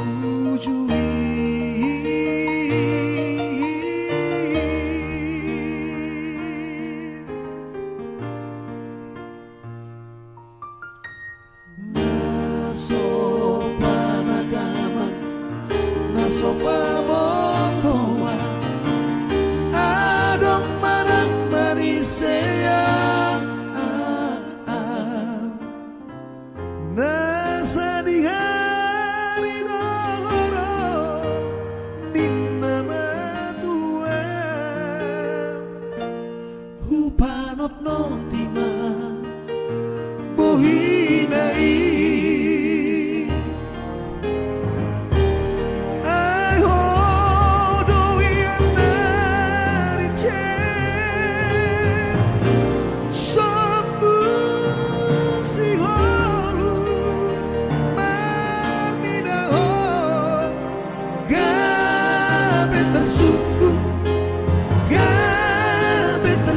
tujui. Nasopan agama, nasopan mokoa, adong manang manisea, nasa di hari nahoro, ninna matua, hupanot no tima, bohinai.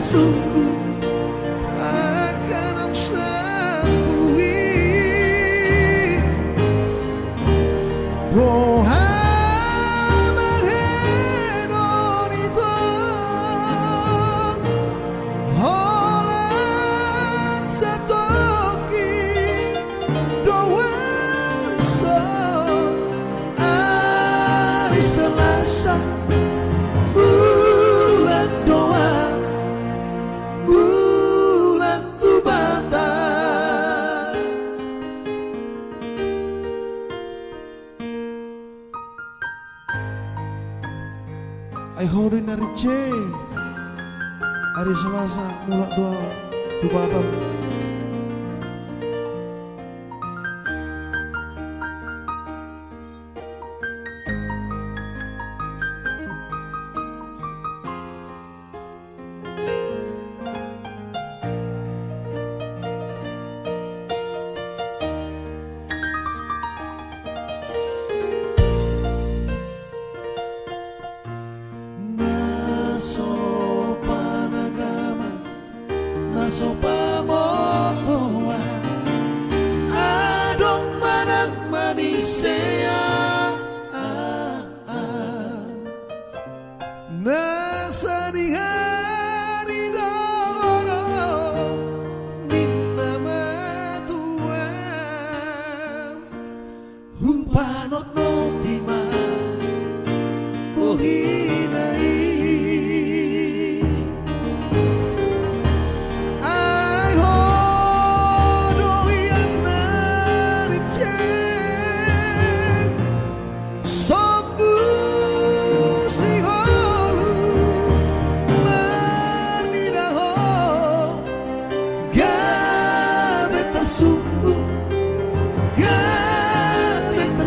Sungguh akan aku sambui Bohama hedonito Holan satoki dowenso Hari Selasa bulan doa Ay hori narice hari Selasa mulak doa tubatan. Nasopan agama, nasopan motoa, adong manang manisea, nasa di hari dahoro, ninna matua, humpanot no tima, bohinai.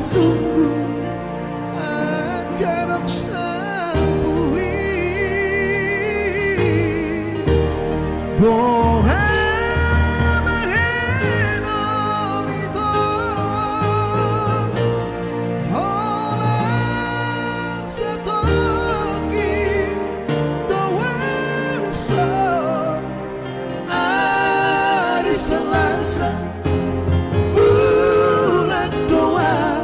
Sungguh akan aku sambui Bohama hedonito Holan satoki dowenso Hari Selasa bulan doa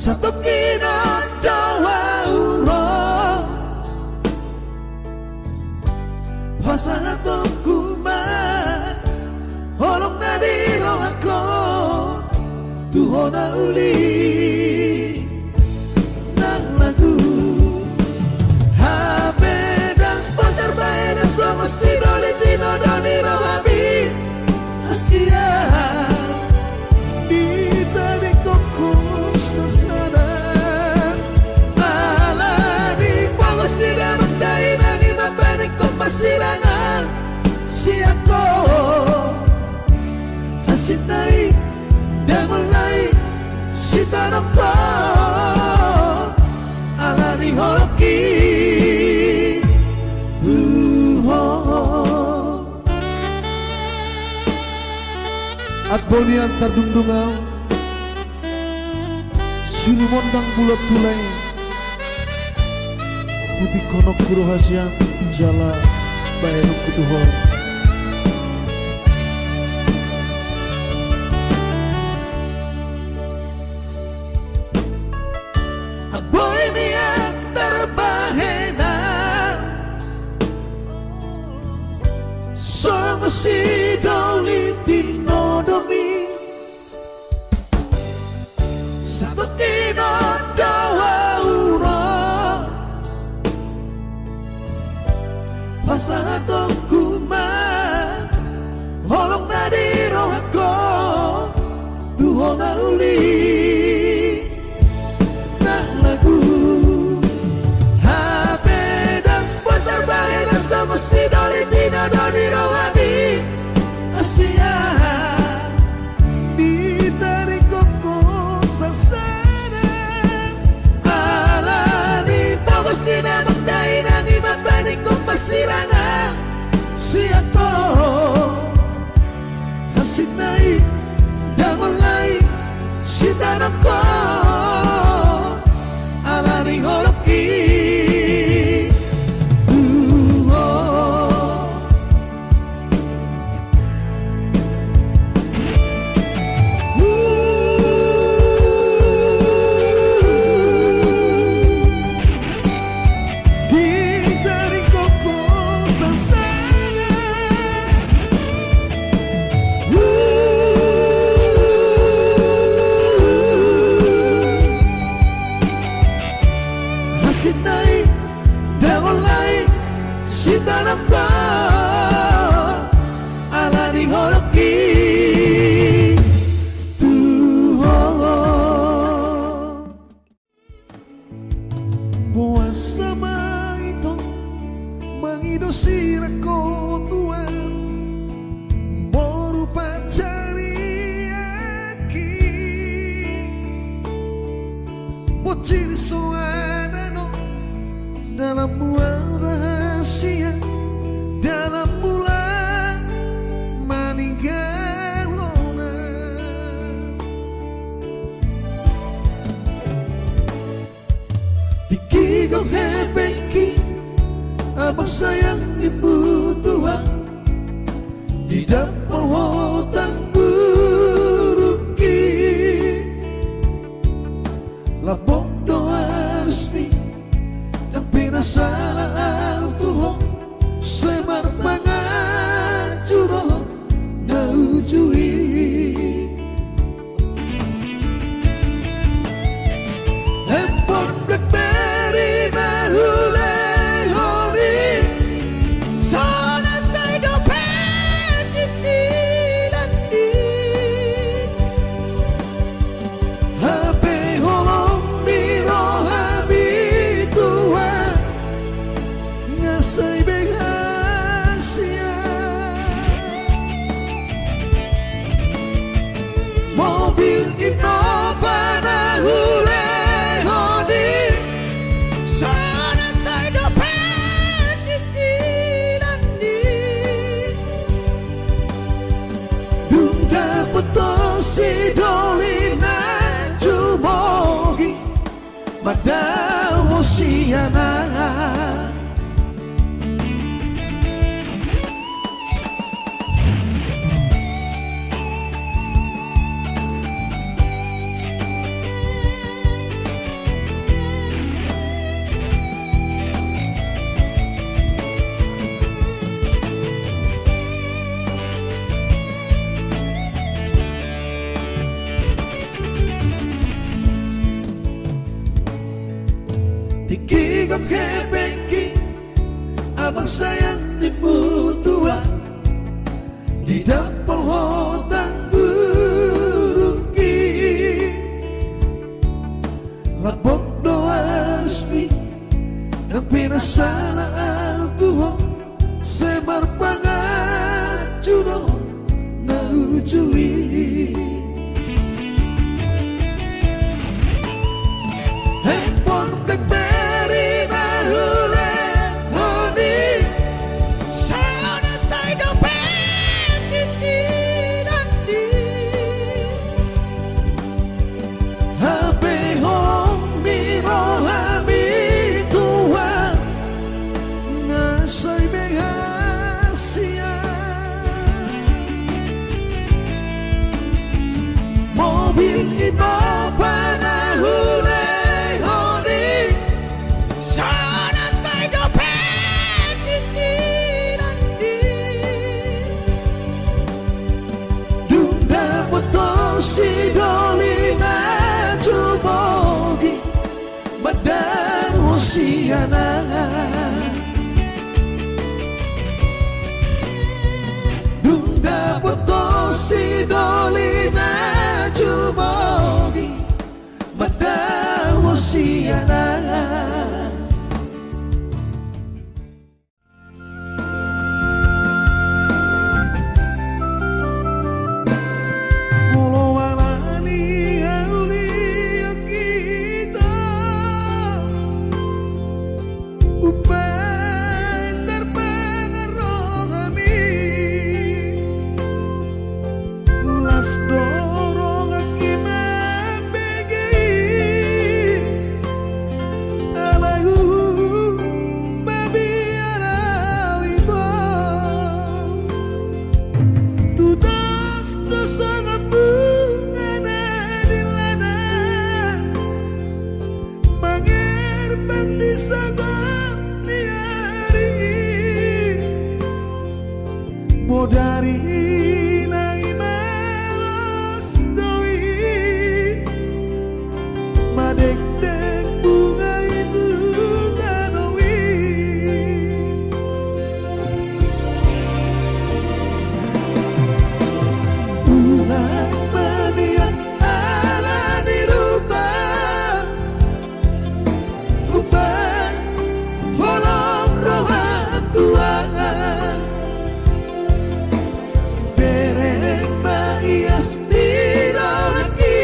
Satu kinondawa urong pasangan kuma holong na diro ako tuho na uli ng lagu habe ng pasar bae na somos sinolitino daw ni Rawabi Asia di tadi koko sa sana ala di pangos di dapat dahil ang iba panik ko pasirangan siya ko hasit na'y damulay si tanong ko ala ni hoki tuho at bonian tardungdungaw silimondang bulat tulay putih konok puro hasyang jala bayar kutuhon boy niya terbahena song si dolitino domi satu kino dawa urong pasangan kuma holong na diro ako tuho na uli ng lagu habe ng pasar bae na somos sinolitino daw ni Rawabi Asia di tarik koko sa sana ala di pangos di namang dahil ang iba panik kong pasirangan siya ko hasit na'y damulay si tanong ko ala ni holoki Sinay, damulay, si tanong ko ala ni holoki tuho buwas sama ito mangidosir ako tuan baru pacari aki bocil soana dalam buah rahasia dalam bulan maninggalona dikigong hebeki abang sayang dibutuhan di dapur hotang buruki labok doa resmi pinasalaan tuho semar mangajuro na ujui handphone BlackBerry na hulay hori sana say dompet cici kebeki abang sayang di putua di dapol hotang buruki lapok doa resmi yang pinasala altuho semar pangacuno na ujui handphone BlackBerry na hule honi sana say dompet cicilan di HP hong miro hami tua ngasay behasia mobil Innova na hule honi sana say dompet cicilan di Dunda motor si dolina cubogi badan hosiana Dunda motor si dolina cubogi badan hosiana Mulawalani aulia kita upay terpengaruh kami las dorong akibat begi alagu babi arawito tudas dosa ngabungan di lana mangerbang di sabang di hari modari nai malas doi madek-dek bunga itu tanawi ulang manian ala dirubah ubah holong rohan tuangan bereng maias diraki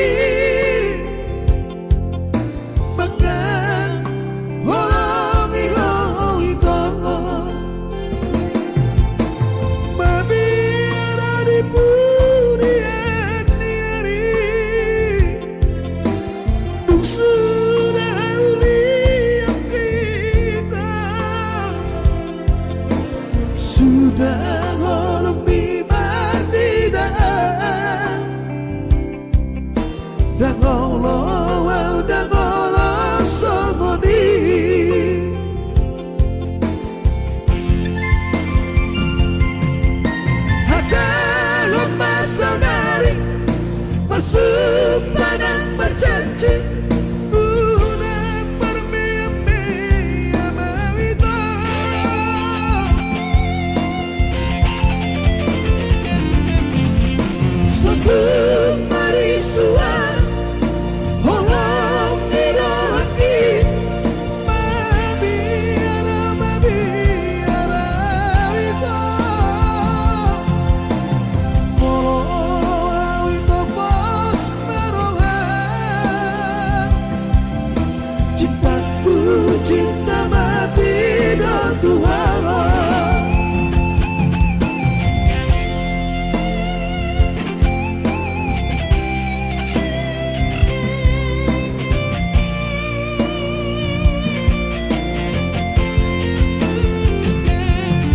bahkan holong iho itu babi ada di pudian niari duk sudah aulia kita sudah lebih mandidan dan Allah dan Allah somoni ada lomba saudari bersumpah berjanji udah bermea-mea mawita sebelum marisuan holong dirohaki babi ara itu molo itu bos marohan cintaku cinta mati dan Tuhan.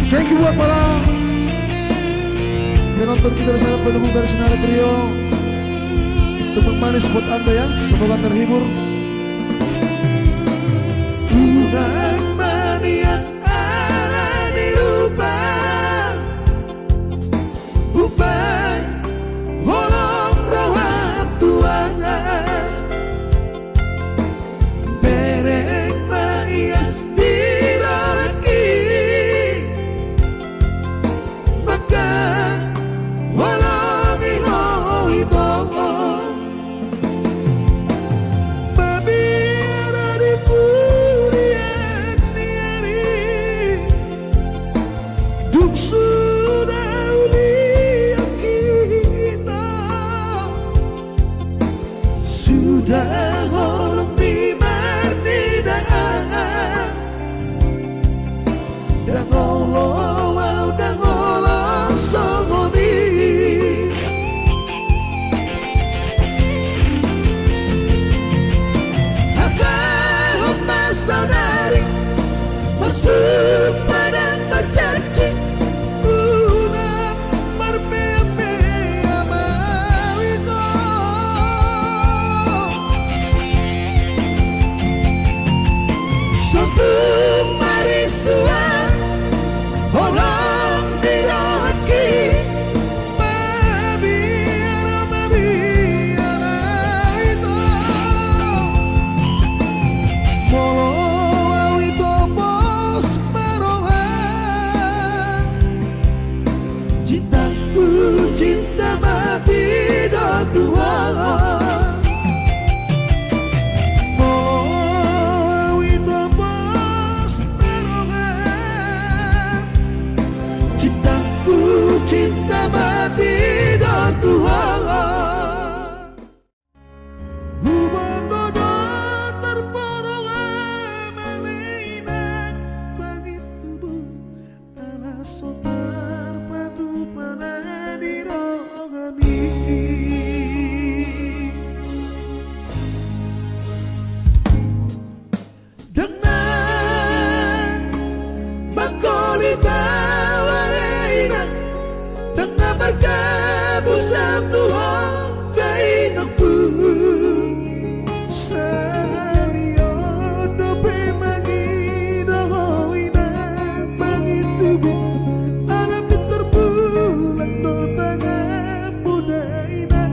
Thank you buat para penonton kita di sana, pendukung dari Sinar Trio. Tepuk manis buat Anda ya, semoga terhibur. Bukan manian ala dirubah bukan holong rohan tuangan bereng maias sudah holong di marnidaan dan ngolo dan ngolo songoni Atau saudari masuk padang berjanji una berbea-bea mawito satu marisua holong dirohaki mabiara mawito mawito bos marohan cintaku cinta mati dan Tuhan mawito bos marohan cintaku cinta mati dan Tuhan hubungan dodo terporongan melinak bagi tubuh alas sotar patu pada dirohami dengan makolita walaina dengan berkabus satu kainang pun salio dope magi dohoina bagi tubuh alam terpulang do tangan mudaina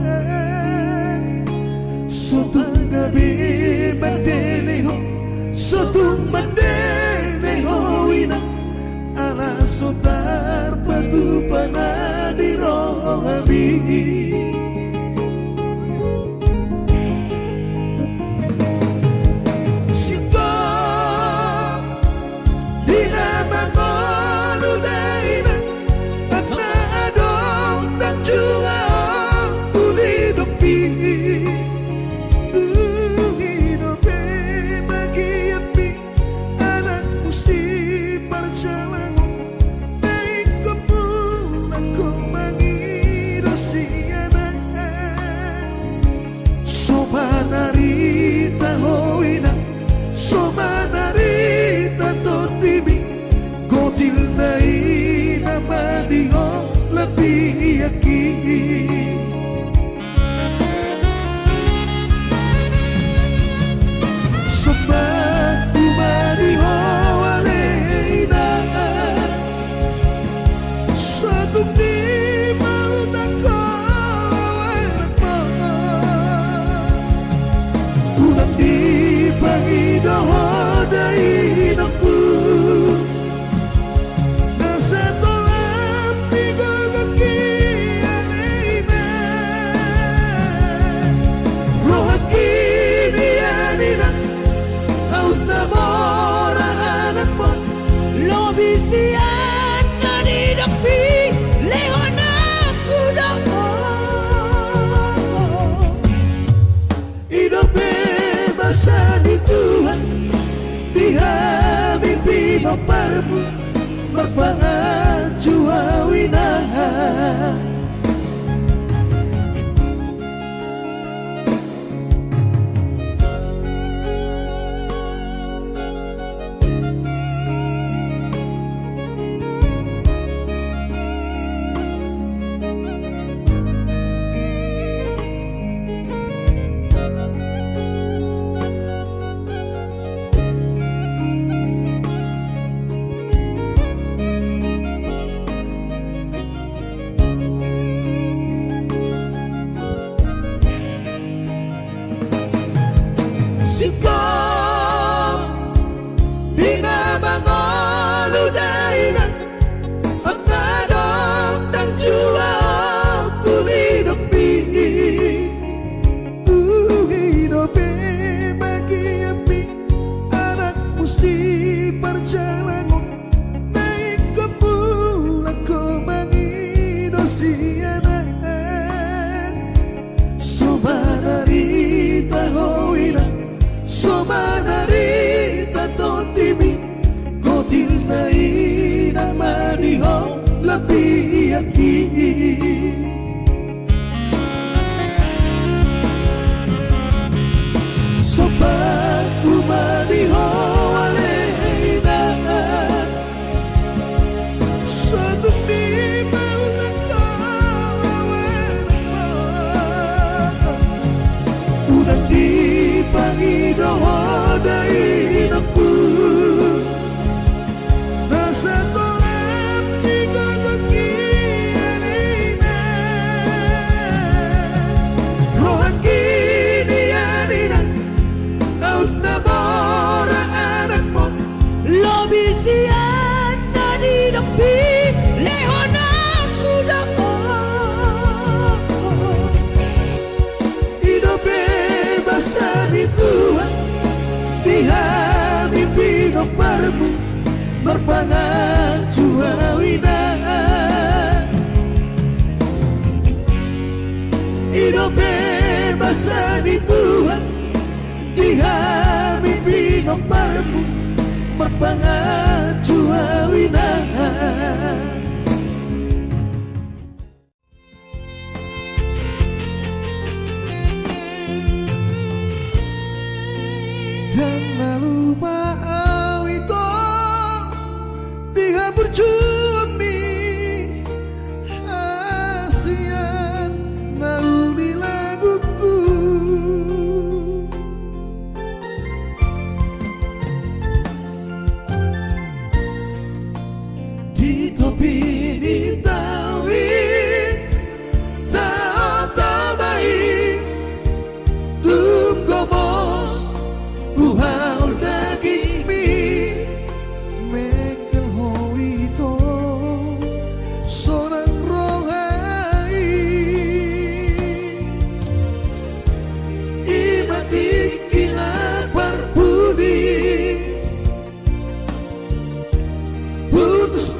sotung gabi mandeleho sotung mandeleho ina ala sotar patu pana dirohami Siko dina mangolu daina Takna adong dan juga kulidopi hidope bagi api anak musi perjalanan naik ke pulang ko mangidosiana somanarita hoina somanarita tondimi gotil naina maniho lebih yakin sobat kumaniho waleina satu di mau tak ulang di pagi dohodai naku nasa tolam tiga kaki alaina rohaki dianina out na mora anak mo lobisian na didapi lehon aku damo hidup masa di Tuhan dia mimpi baparmu berpangan jua winaha Sikom Bina mangolu daina Hakna dong dan jua kulidopi hidope bagi api anak musti perjalanan naik ke pulang ko mangidosiana somanarita doho dai naku nasa tolep tiga kaki alina rohan kini anina kau nabora anakmu lobi sian dari dokpi lehon aku dapat hidup bebasan itu mimpi nomormu berpangan cuawina hidup bebasan di Tuhan mimpi nomormu berpangan cuawina dan lalu pak itu dia bercumi asian nauli laguku di topi di tawi tak baik tunggu bos Uhau daging mi Mekel hoito Sorang rohai Imatik kilat parpudi Putus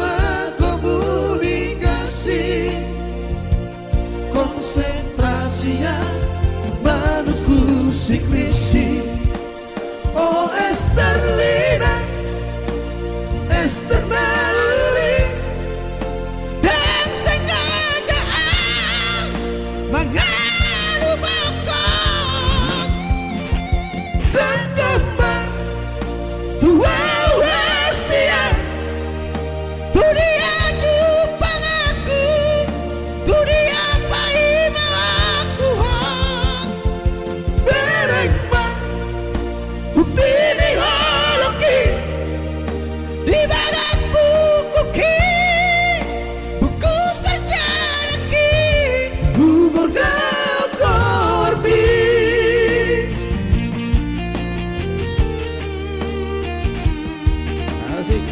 komunikasi Konsentrasinya Manusia sikrisi Oh Esterlina Esternali dan sengaja mengalu bokong dan kembang tua Asia dunia jupang aku dunia pai aku berengmang bukti di holoki di bagas buku buku sejarah gugur korbi asik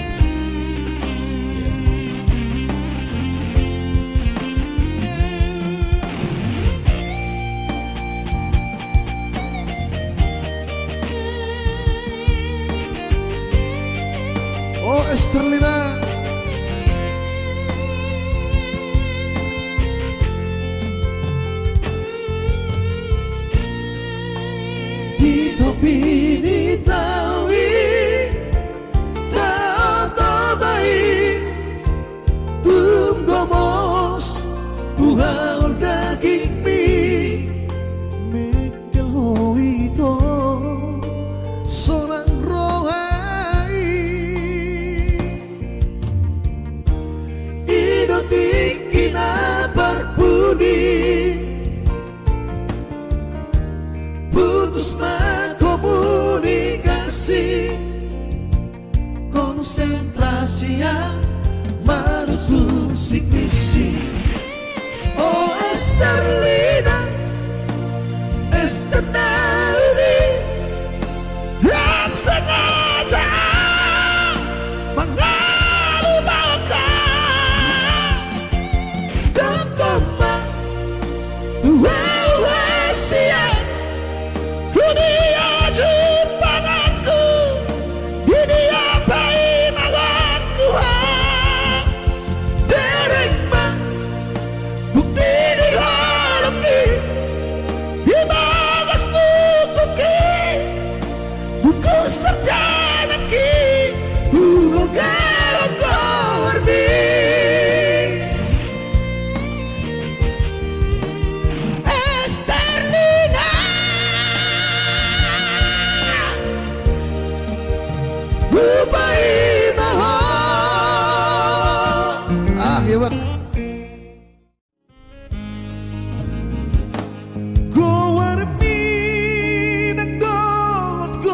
Oh Esterlina di topi di tawi tak baik tunggu mos buhal daging mi Mekel hoito sorang rohai Idotikina parpudi putus komunikasi konsentrasinya manusia sikrisi Oh Esterlina Esternali yang sengaja mengalu bokong dan kembang tua Asia dunia jupang aku dunia pai malang Tuhan derengmang bukti di holoki di bagas buku sejarah gugur korbi Esterlina Bubai maho ya bak Gowar mi nagdongot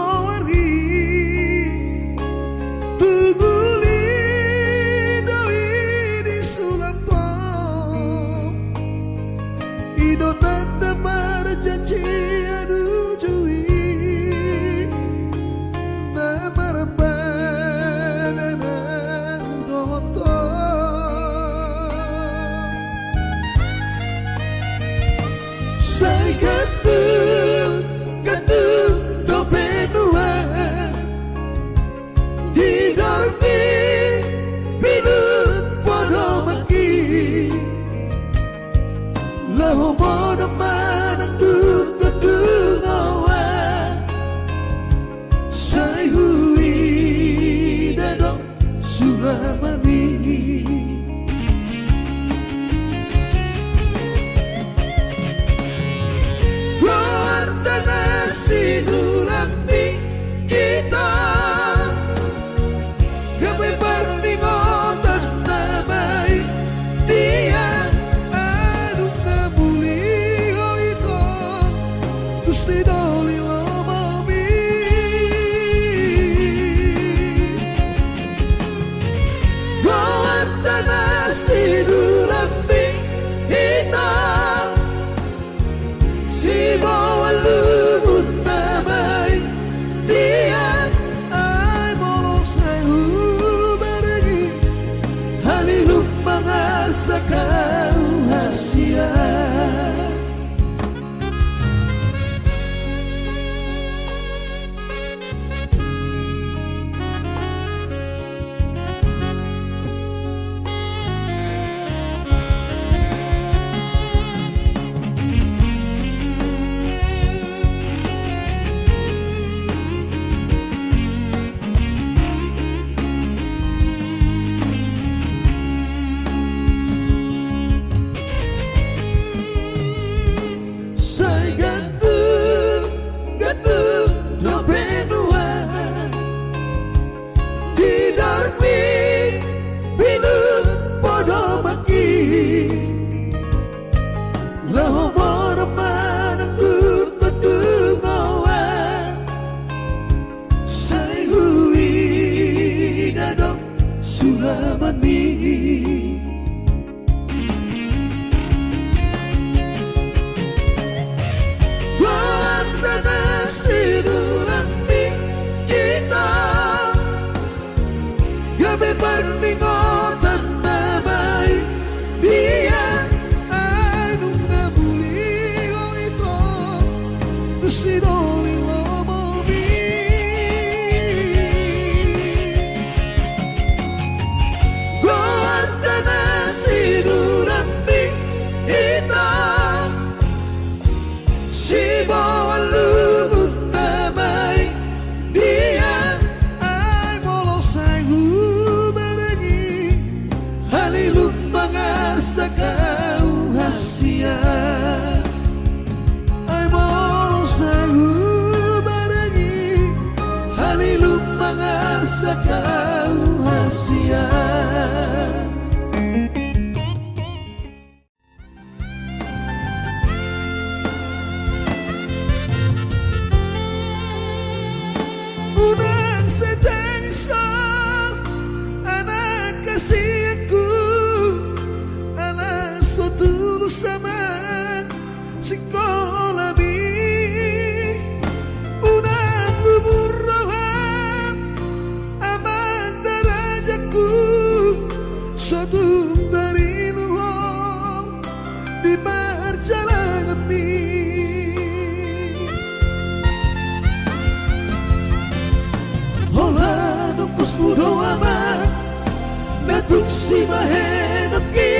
si mahenoki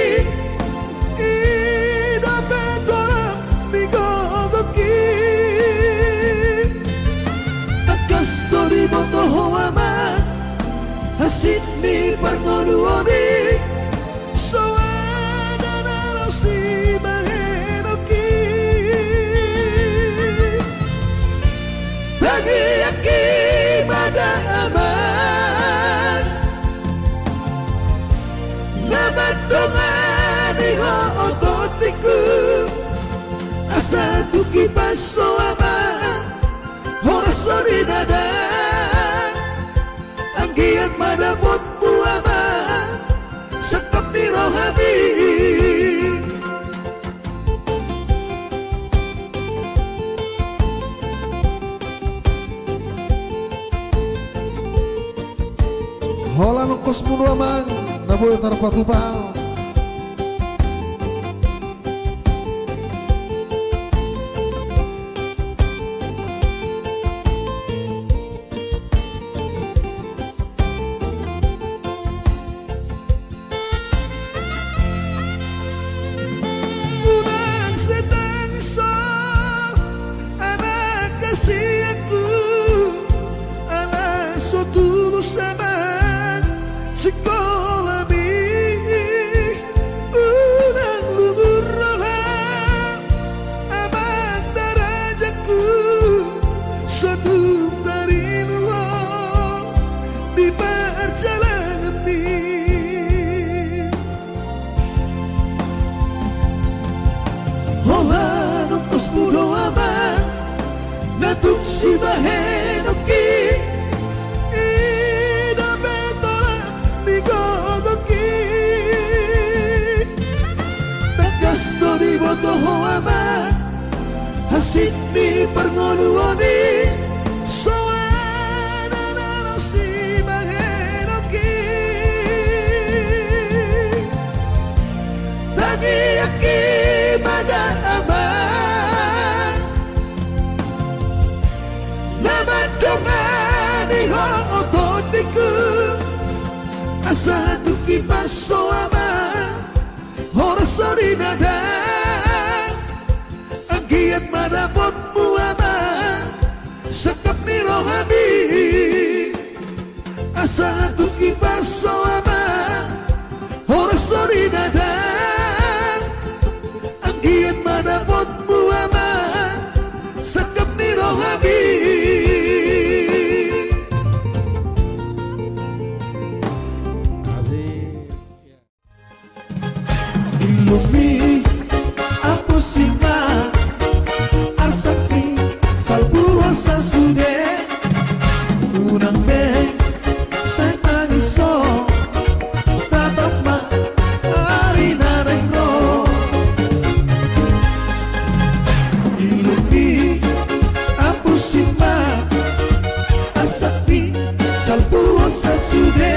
ida betora nigogoki takas tori moto hoama hasit ni parnonuoni soada nalo si mahenoki tagi aki mada aman namadongani ho ototiku asa tuki paso ama horasori nada anggiat madapot buama sekap di rohani holan kos mulu amang naboy tarpatupang unang setang so anak kasih aku ala so tulus aman sekolah mi unang lugur roha amak darajaku satu dari luar di perjalanan mi hola nukos pulo aman natuk si mahenoki ida betola nigogoki takas tori boto hoama hasit ni parnonuoni soana nalo si mahenoki tagi aki mada aman namadongani ho ototiku asa tuki paso ama horasori nada anggiat madapot buama sekap ni rohani asa tuki paso ama horasori nada anggiat madapot buama sekap ni rohani ilumi aku sima asakti salpuro sa sude unang be sa tangiso tatap ma ari na regro ilumi aku sima asakti salpuro sa sude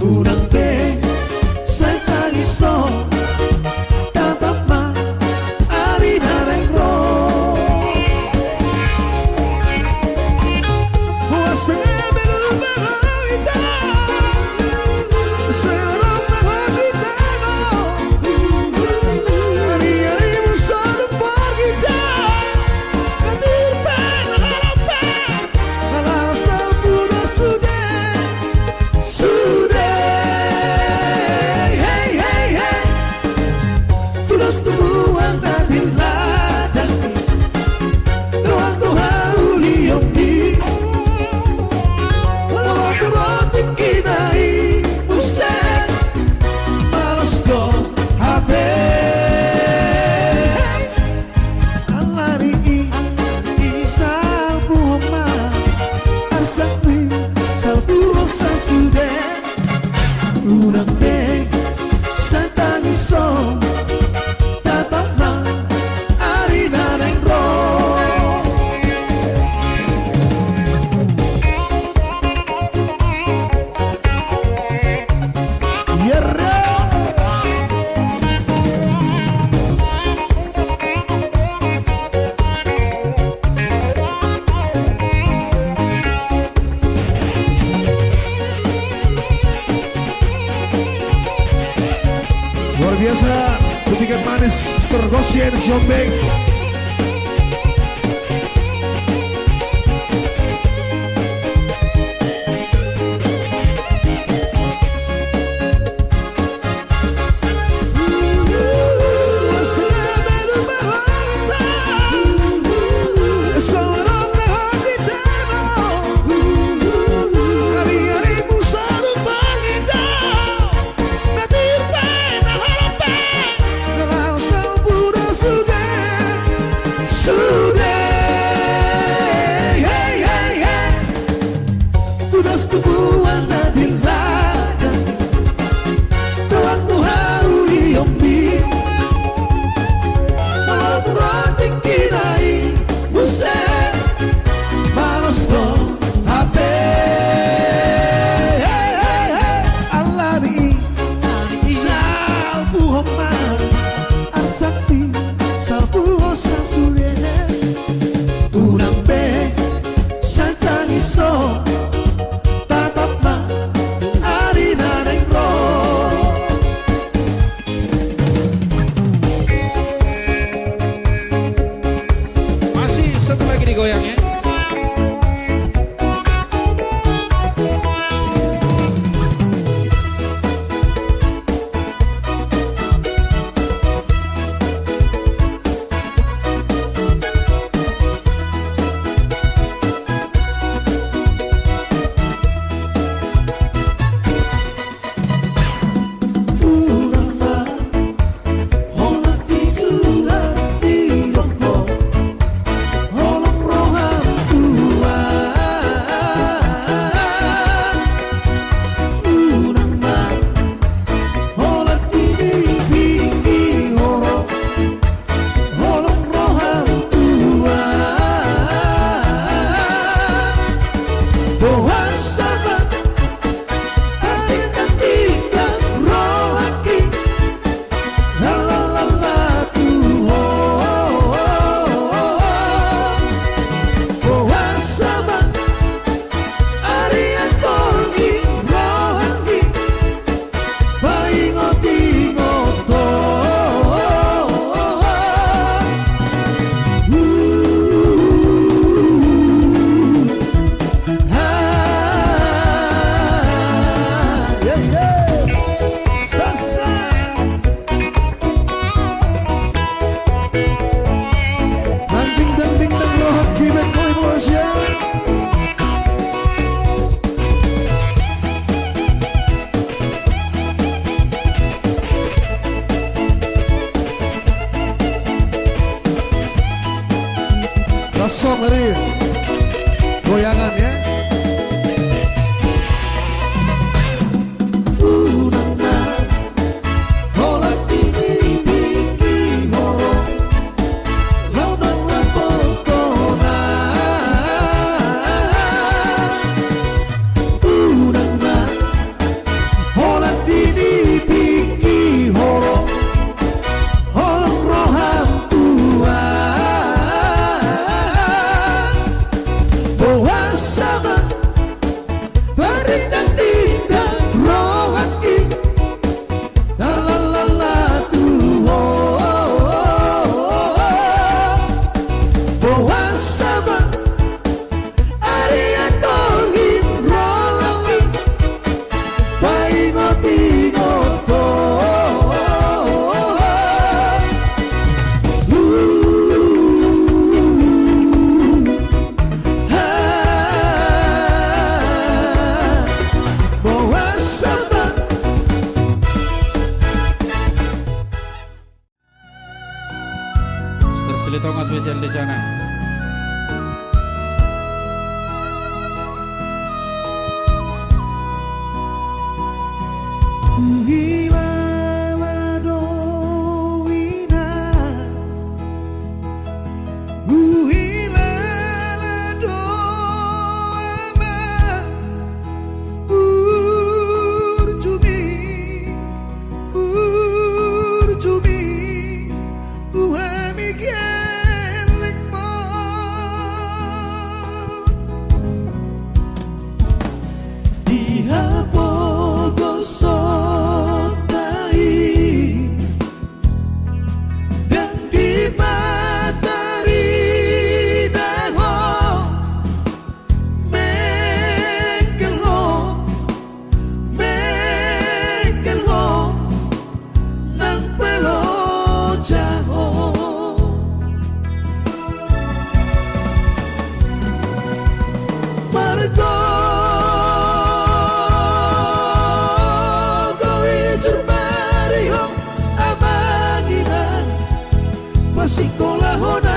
unang be sa tangiso tatap ma ari na regro Joget Jombeng. Satu lagi digoyangnya. Song dari goyangan ya. Sama Mergo kowe jur marihong amangina masih kolahona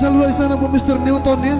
spesial luar sana buat Mr. Newton ya.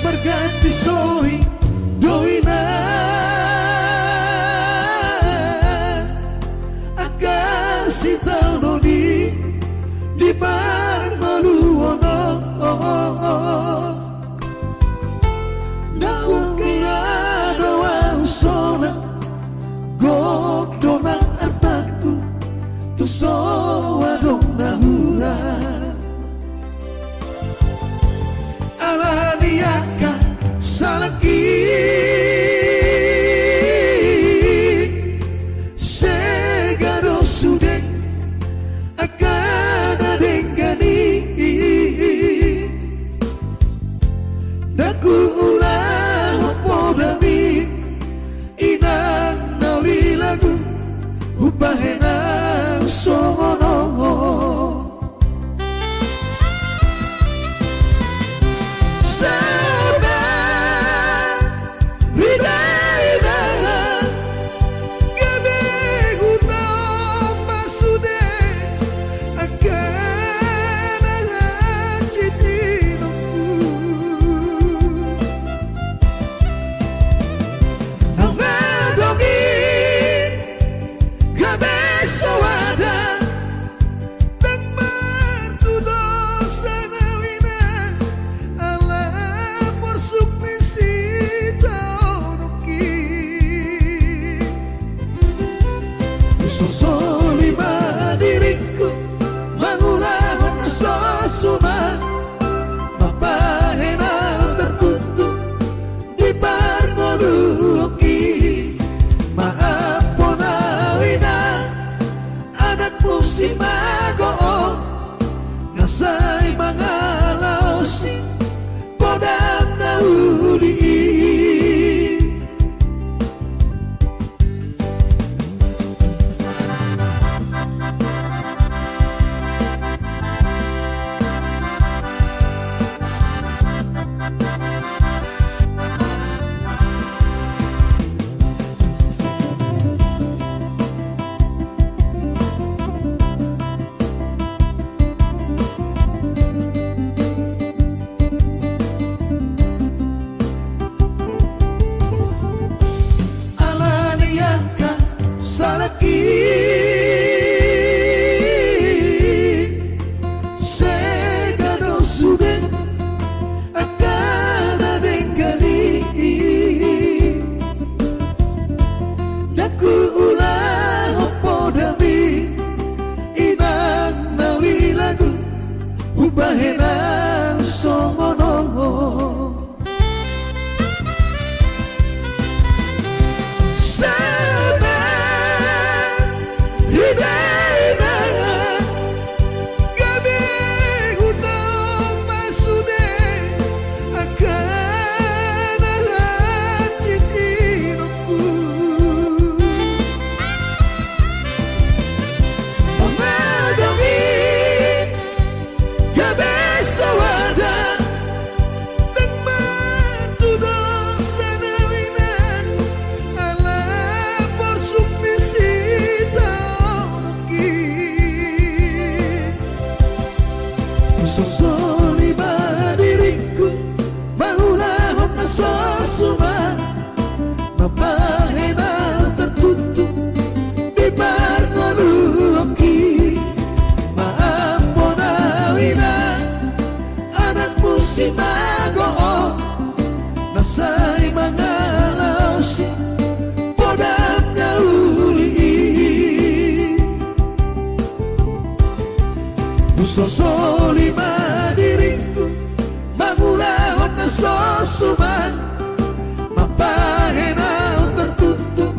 Berganti sori doina akasi tanoni di parmaluono naukira doa usona godona artaku tu soa dong nahura alaniaka salaki segaro sude akan adengani naku ulah podami inang nauli lagu upahena songo si mago ngasay mga lausi podam na uli. Bahenang songono sana hidaina gabi utang masude akan hati tinukku mengadongi Sawada dan mantudo sanawinan alam porsuk nisita oki sosolima diriku maulahon na sosuma mapahena tertutup di barngolu oki si mago nasay mga lausi podam na uli. Sosoli diriku mangulahon na sosuman mapahenaw tertutup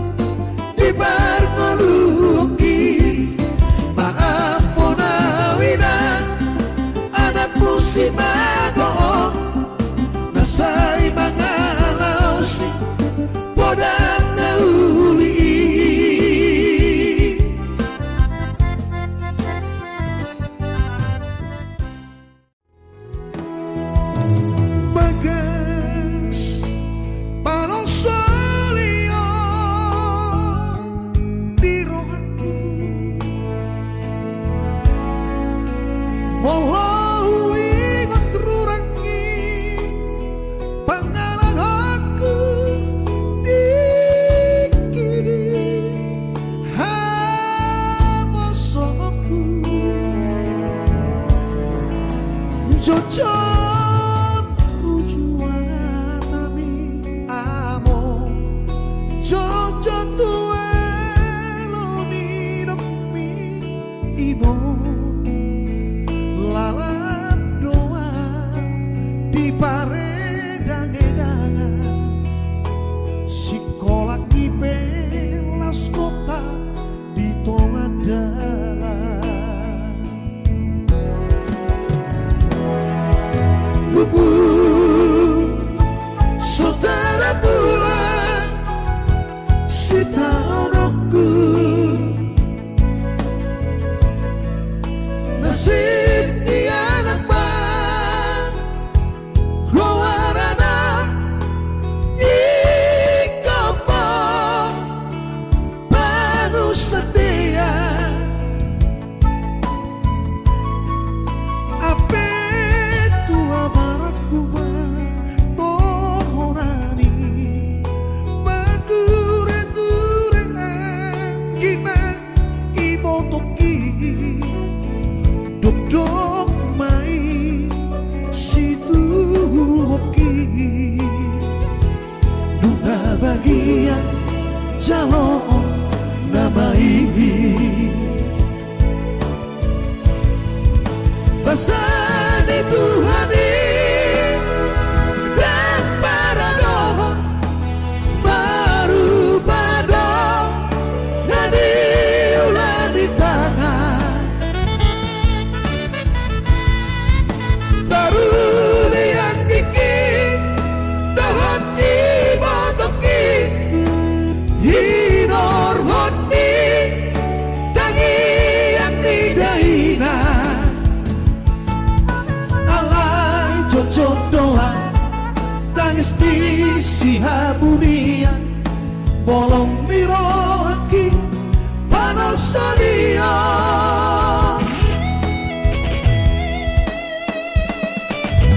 di barngoluki maaponawinan anakmu si mago nasay mga lausi podam na uli. Bagas palong solio di rohaku walau ingat rurangi pangalang aku dikiri hamosoku jojot tujuan tami amo jojot tueloni demi ino lalap doa di paredang-edangan sekolah kipe las kota di Tomadala saudara bulan si taonoku nasib di anak bang rowarana ikopo baru sedia ape tua barakuma tohorani bagure-gure gina ibotoki dok mai situ hoki nuna bagia jalo namai basani Tuhani dan para doh baru bado nadi ulah di tangan Tangis di sihabunia bolong mirohaki panas salia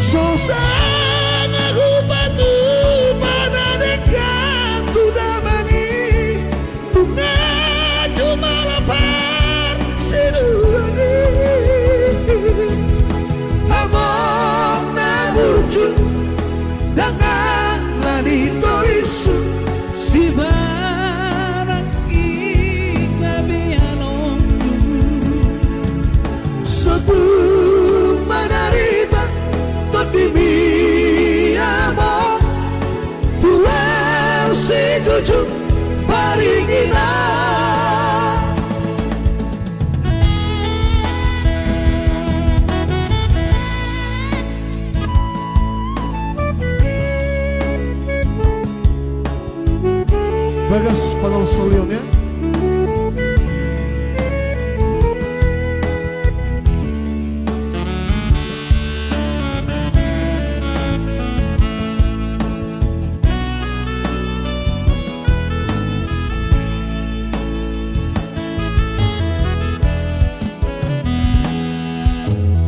Sosana hubatu pada dekat sudah mangi bunga cuma lapar seruani Among na muncul dengan lanito isu Si barang ikabianong Satu menderita Todimi among Pulau si jujur Baringina Bagas Panol Solionnya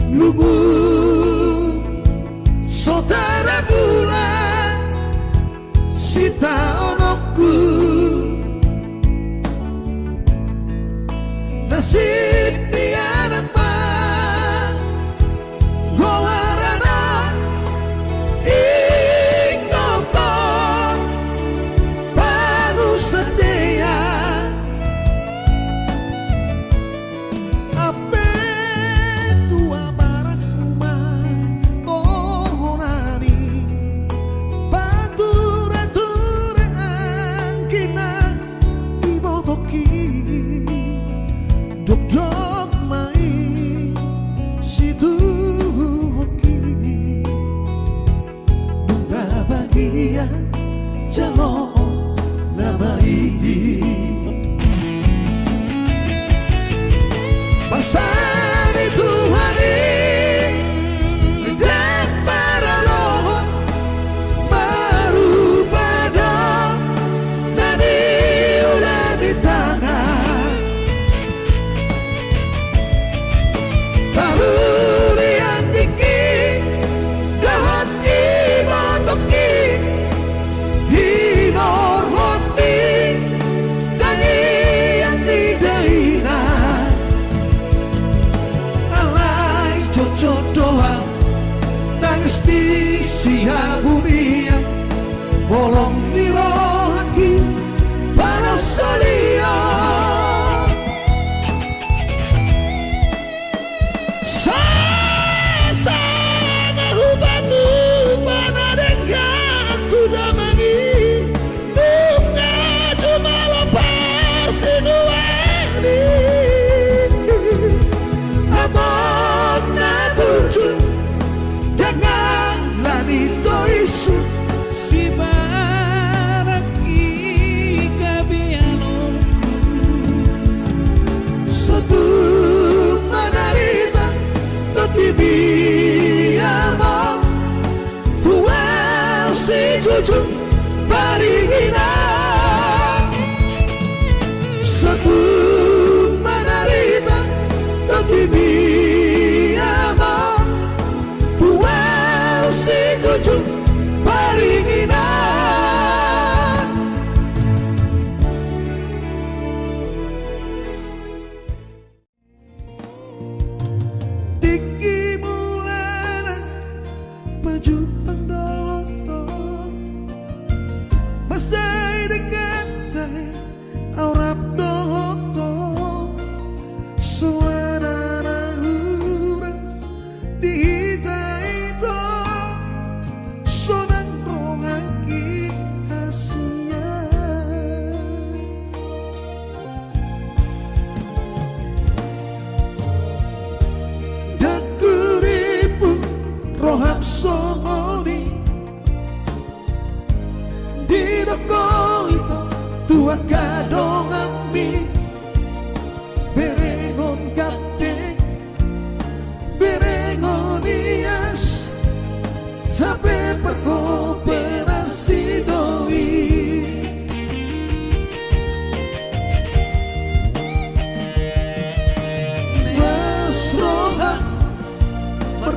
Lugu saudara bulan Sita onokku Nasib nianan pa Roharana Ikopa Baru sedia Ape tua barak rumah Kohonani Bature-ture angkina Ibotoki Dok-dok mai situ hoki Nungga bahagia jalo nabai Pasar itu hari dan para lohon baru pada nani udah di tangan Taruri yang tinggi dahat ibotoki hinor hoti dangi yang didaina alai cocok doa tangis di sihabunia bolong di rohaki panas salia Sana hubatu pada dekat sudah mangi bunga cuma lapar senuani Amon na muncul dengan lanito isu Si barang ikabianong Satu menderita Todimi among Pulau si jujur Baringina Satu menderita Todimi among Pulau si jujur Baringina Tinggi mulana Baju pangdoloto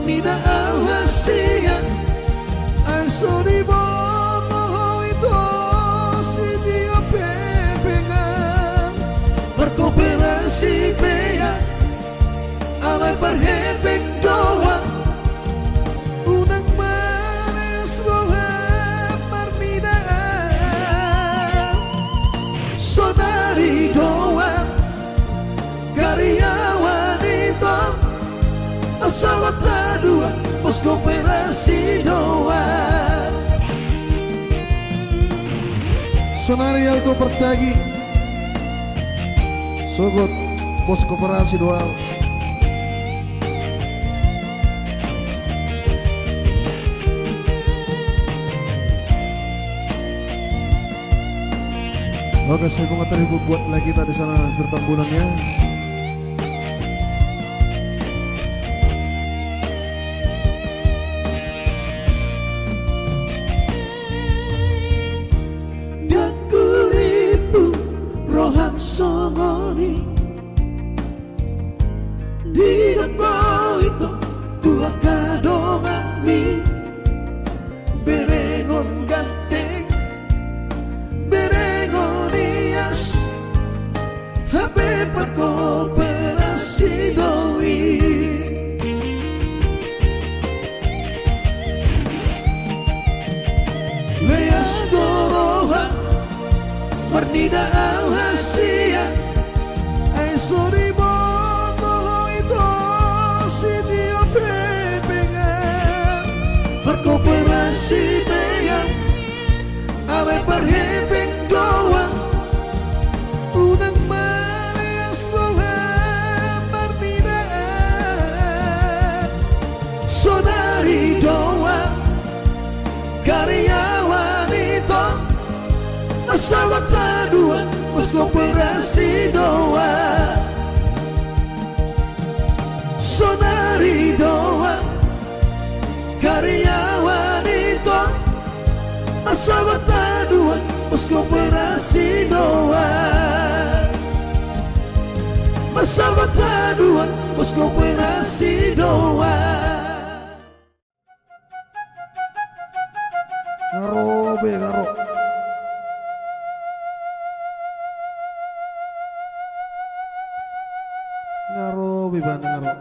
Marnida awasia ai sori bono itu si dia pepengan berkooperasi bea alai berhepek doa unang males roha Marnida saudari doa karyawan itu pesawat kedua pos kooperasi doa Sonario itu pertagi sogot pos kooperasi doa oke, saya mau tadi buat lagi tadi sana serta bulannya. Dan kuripu roham songoni di dago itu tua kadongan mi berengon ganteng berengonias HP perkooperasi doi Leas doroha Marnida awasia ai sori bono itu si dia pepengan perkooperasi bea alai perhepek doa unang males roha Marnida saudari doa karyawan itu pesawat kedua pos kooperasi doa saudari doa karyawan itu pesawat kedua pos kooperasi doa pesawat kedua pos kooperasi doa ngaro be ngaro ngaro be bana ngaro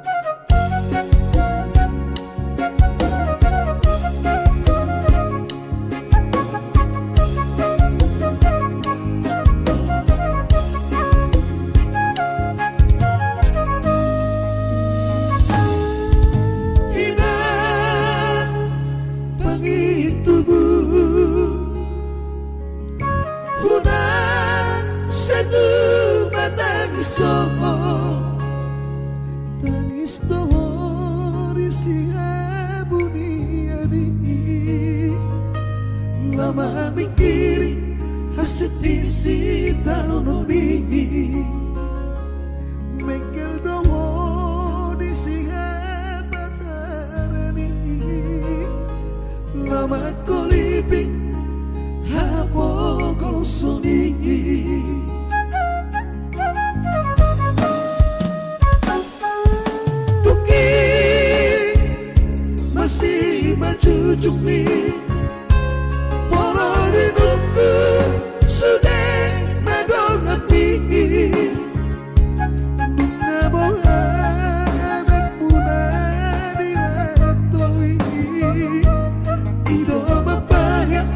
tangis dohori si abuniani lama mikiri hasit isi tanoni mengkel dohori si abatarani lama kolipi hapo gosoni Jujumi walau hidupku sudah mendonapi bunga bohanak muna dirantoi ido mapahit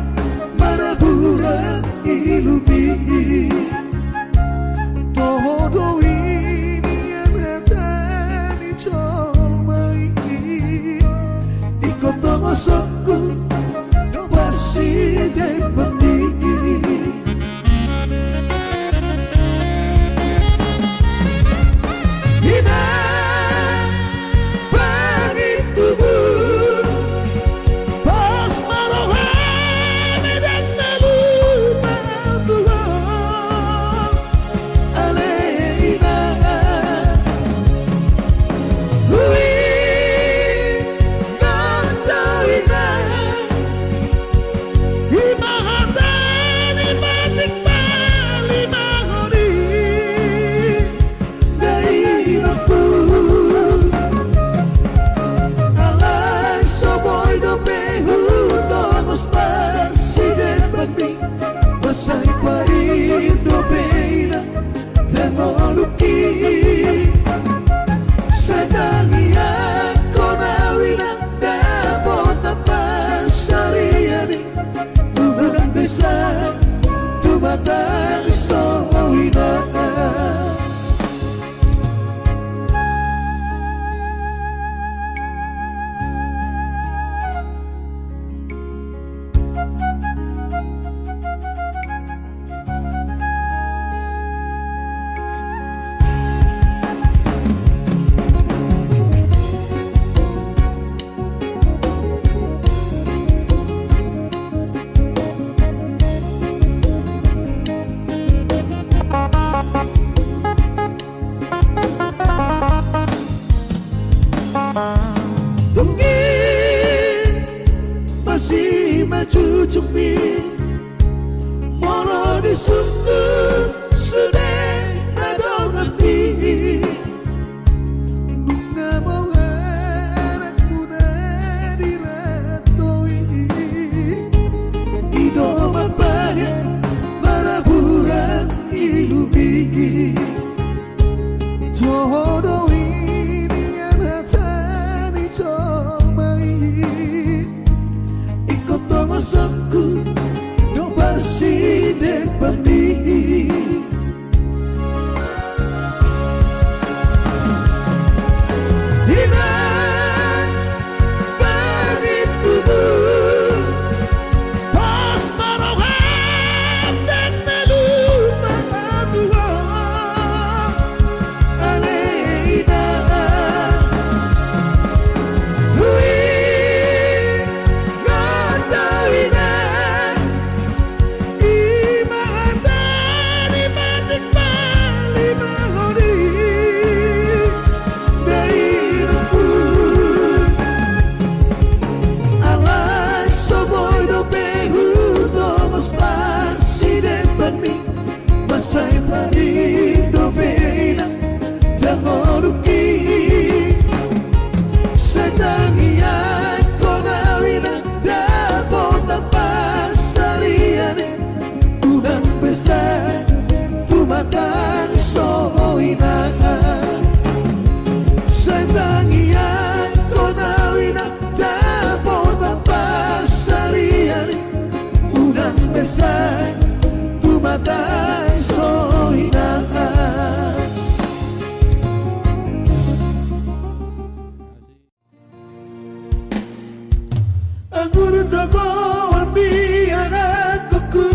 Purnomo biananku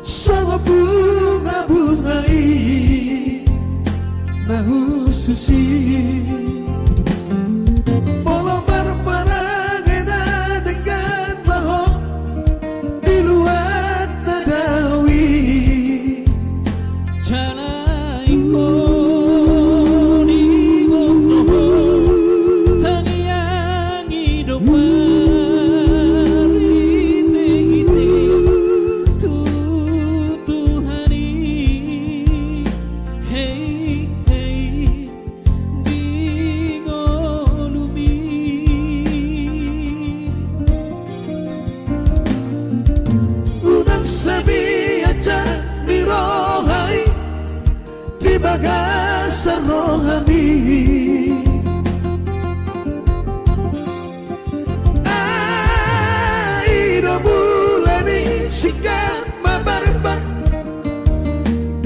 sama bunga-bungai nahu susi Polo berperangena dengan baho di luar nadawi Jalai ko di gono tangiang hidup marite-ite tutuhani hey hey di golumi Udang sabi aja mirohai di bagasan rohani Aida bulani sikap mabarbar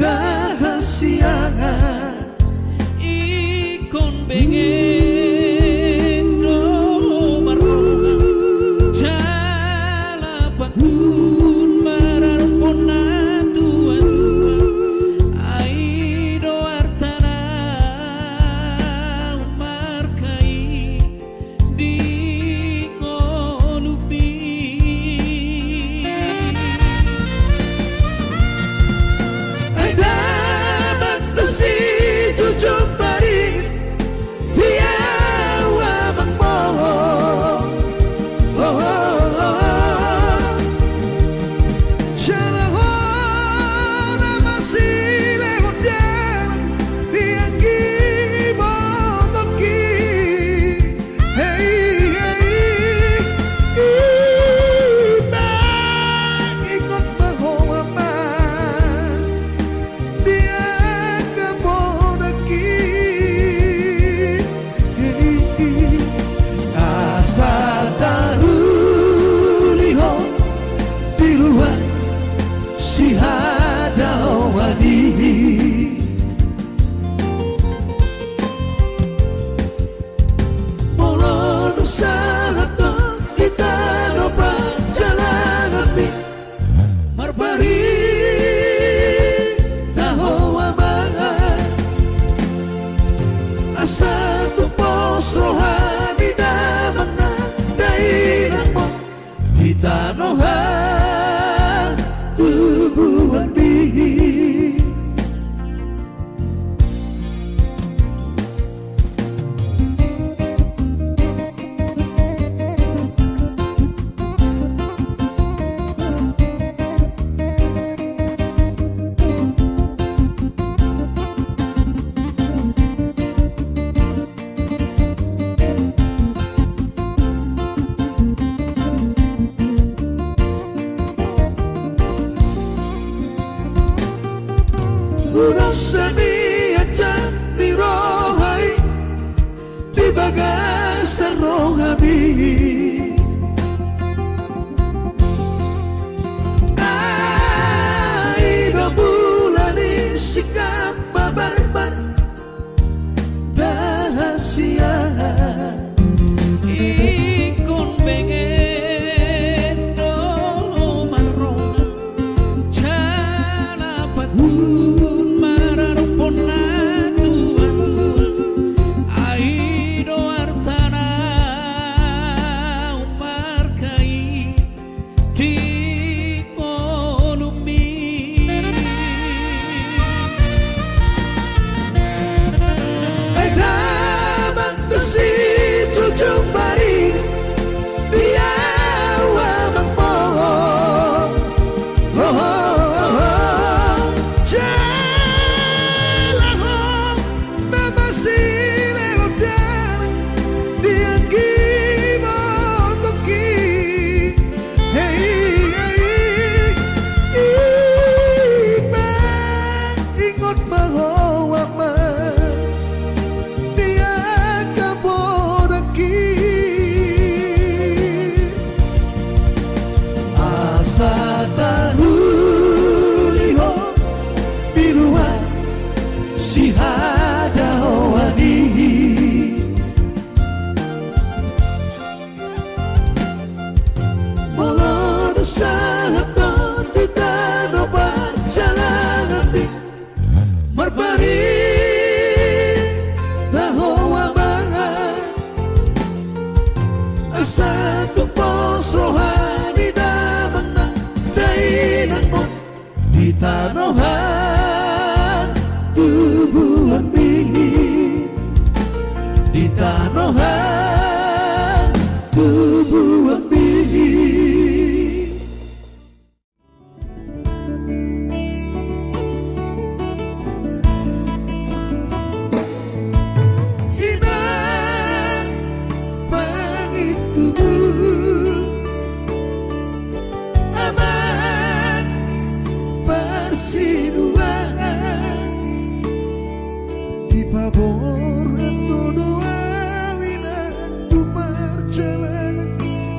dahasiangan ikon bengen no marunga jala patun mararpona tua-tua aido artana markai di ngolupi Ada bantasi jujur bari dia wabang bohong oh, oh, oh. Shalahona masih lewat jalan yang gibotoki hey hey ibang ikut bahawaman dia kebodaki asa taruliho di luar si hadawani Molo nusahato kita nopa jalan api marbari taho amangan asa tupos rohani damang na dainang mo di tanohan tubuhan bihi Udah semi aja mirohai di bagasan rohani Aida bulani sikap babar dahasian ikon bengen no marunga jala patun mararpona tua-tua aido artana markai di golumi Ada bersatu pos rohani damang na dainan mo di tanohan tubuhan mi di tanohan tubuhan mi. Pabor atau doa winang tu perjalanan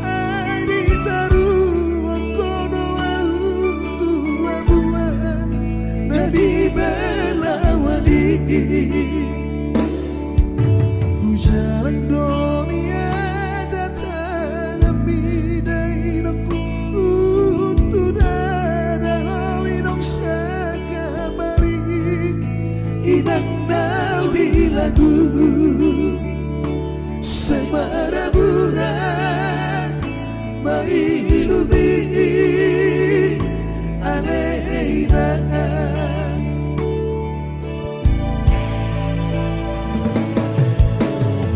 ai ditaruh aku doa untuk labuan nadi belawadi hujan dunia datang api dari aku untuk dada winong sakabali inang di lagu semaraburan mailumi aleina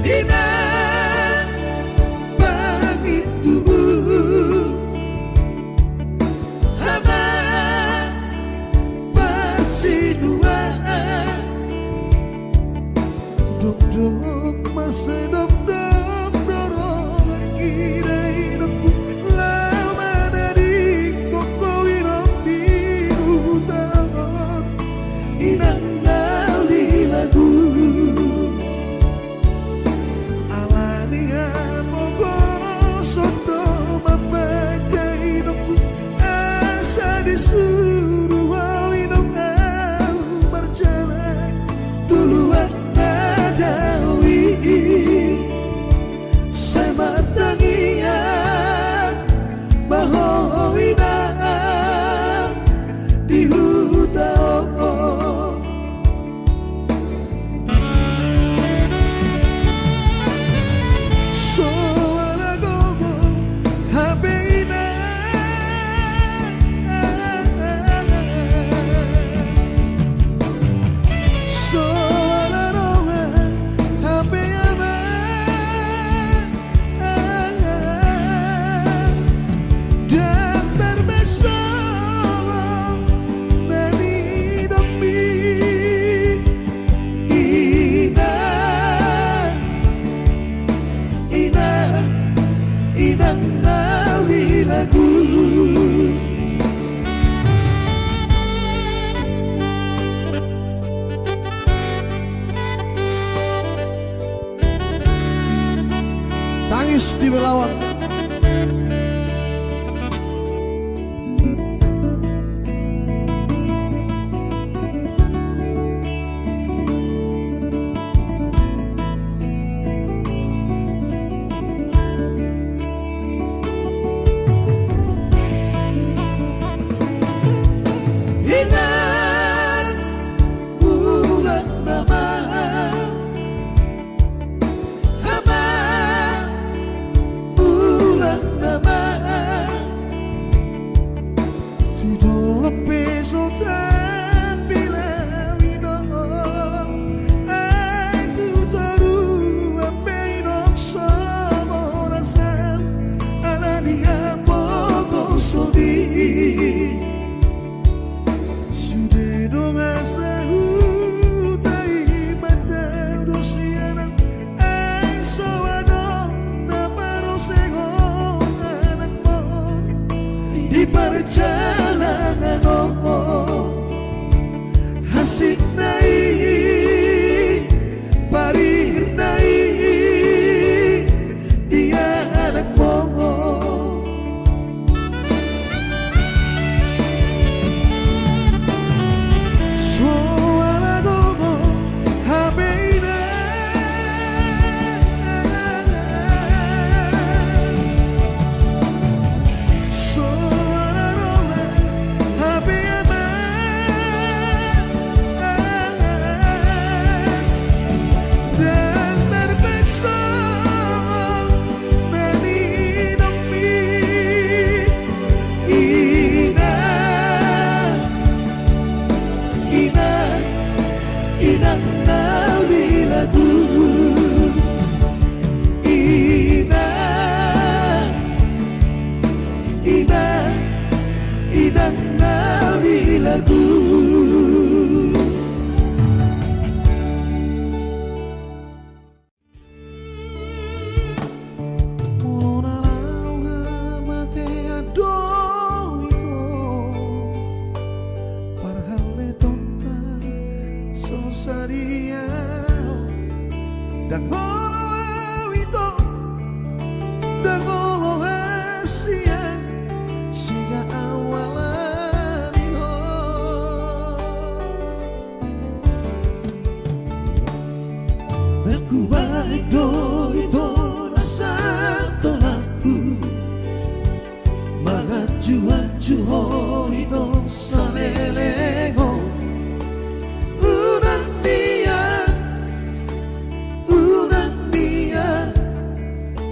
inang pangitubuh hama pasinuan dok masa dok dorong kirain aku lama dari koko winong di hutan inang nau di lagu alania mogo soto mapakai aku asa disuruh winong au berjalan tuluan sematangia bahoina di hutan soala gogo habeina soala roha habeina daftar bersama nani demi inang nawi lagu tangis di Belawan. Inang bulan nama hama bulan nama Dagolo awito, dagolo asia, siga awalan iho. Aku baik do itu nasa tolaku, maju ho itu salelego.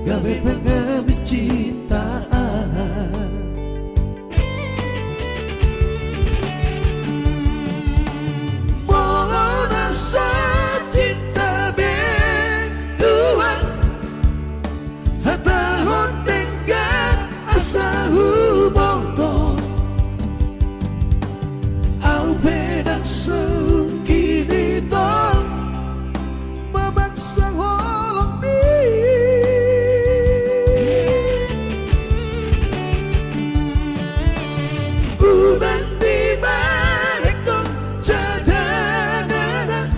Gawe pengemis cinta, walau rasa cinta berdua, hata hondengan asa hubungan, au pedang sungkini tong memaksa holong di. Udang di balikku cadangan,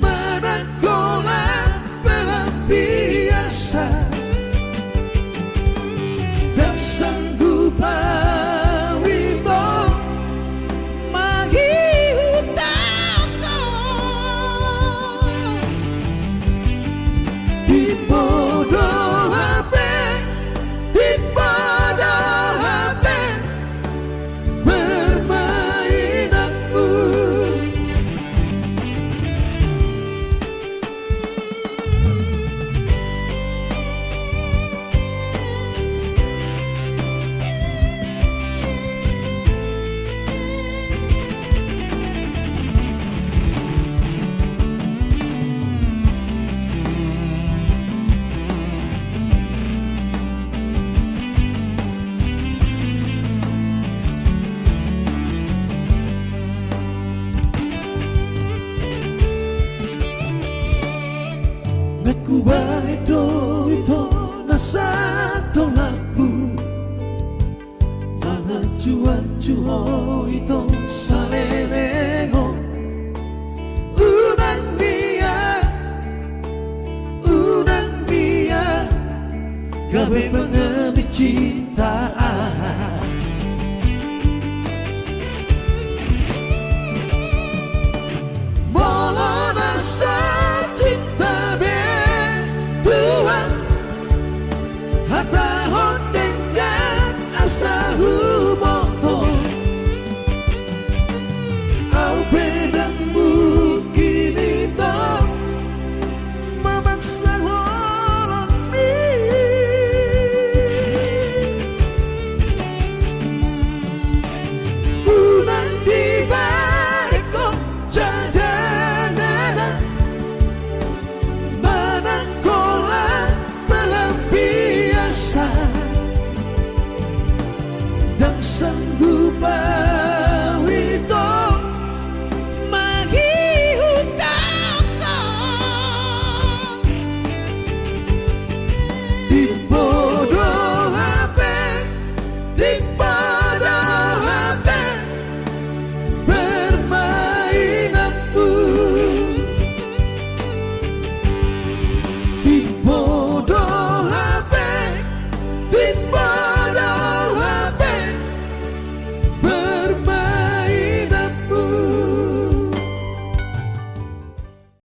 menangkola pelampiasan, tak sanggup awito mahihutangku di bodoh HP, di bodoh HP bermain aku. Naku baik do itu nasa tolaku, maju ho itu salelego. Udang dia, gawe pengemis cinta.